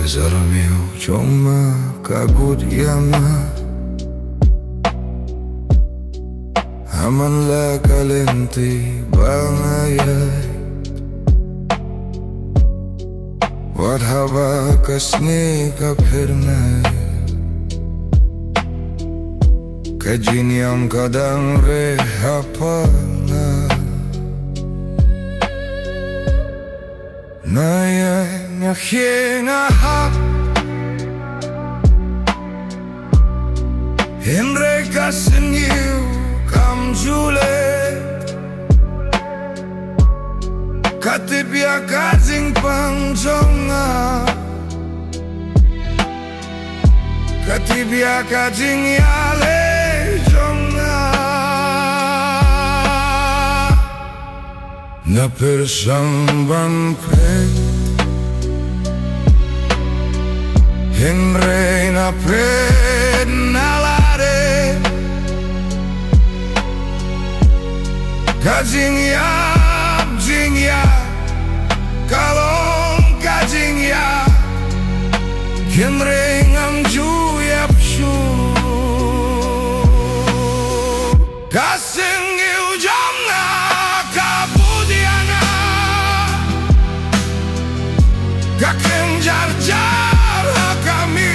Zaramio choma kagud yama Aman la kalenti bangayay Wadhava kasni kapirnay Kajinyam kadang rehapana Naya nyakhinga hap Henry kasenyu kamjule Katipya kajing pangjonga Katipya kajing yale jonga Na persambang pre Henry na pre nalare Kajing ya kalong kajing ya Henry ngam juyap shu Kasing yu jamna kabudiana Kakeng jar hakami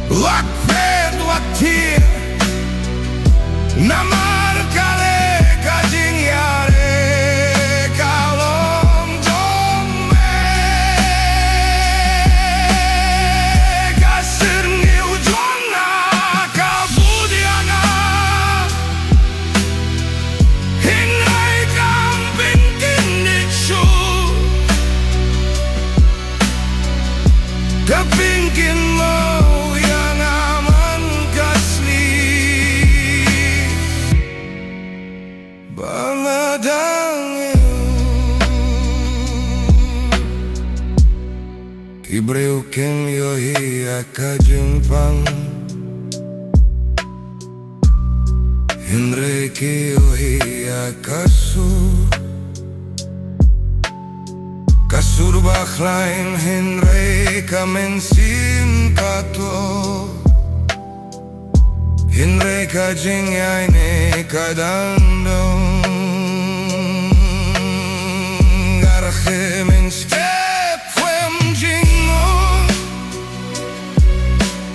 Wakped waktir Namar kale kajing yare kalong jome Kasir ngiu jona kabudiana Hinay kamping kindikshu Kapingkin mo yang aman kasli Ibreu ken yohi akajumpang Henry ki yohi akasu Kasur bakhlain Henry kamensin kato Henry kajing yaine kadandong Garche menske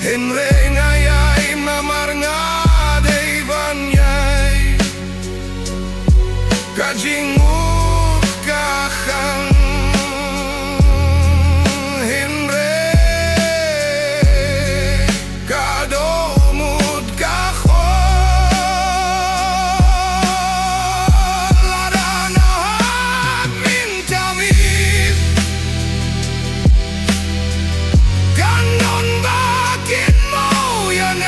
Henry ngayay mamar nga deybanyay Kajingut kakang Henry kadomud kakol Ladanahan mintamid Kanon bakit mo yan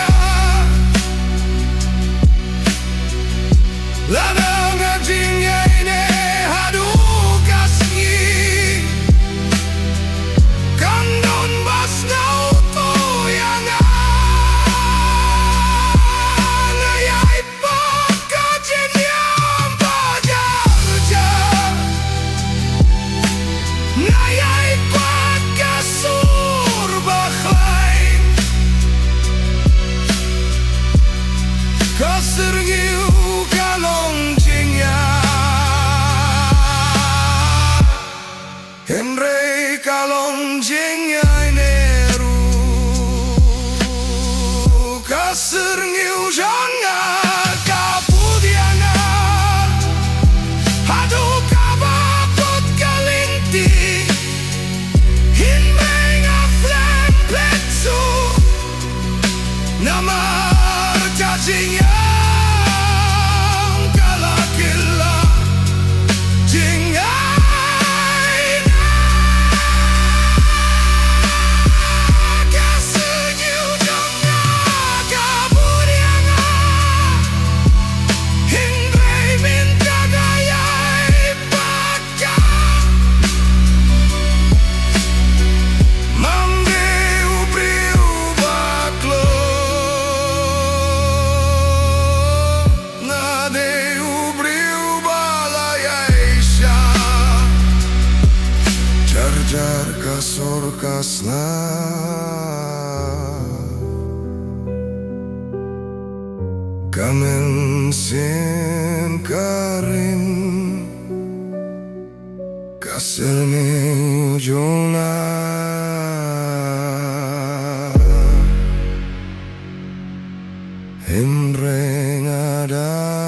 Ladang ajing yaine hadukas ni Kanon bas na uto yan Ngayay pagkajin yang pajarja Ngayay kwat kasur bakhlay Kasir ngiu kalong jingya Henry kalong jingya ineru Kasir ngiu janga kapudiana Hadu kabapot kalinti Henry nga flam pletsu Namar jajingya kaslah kamen sen karin kaselne ujona hemreng ada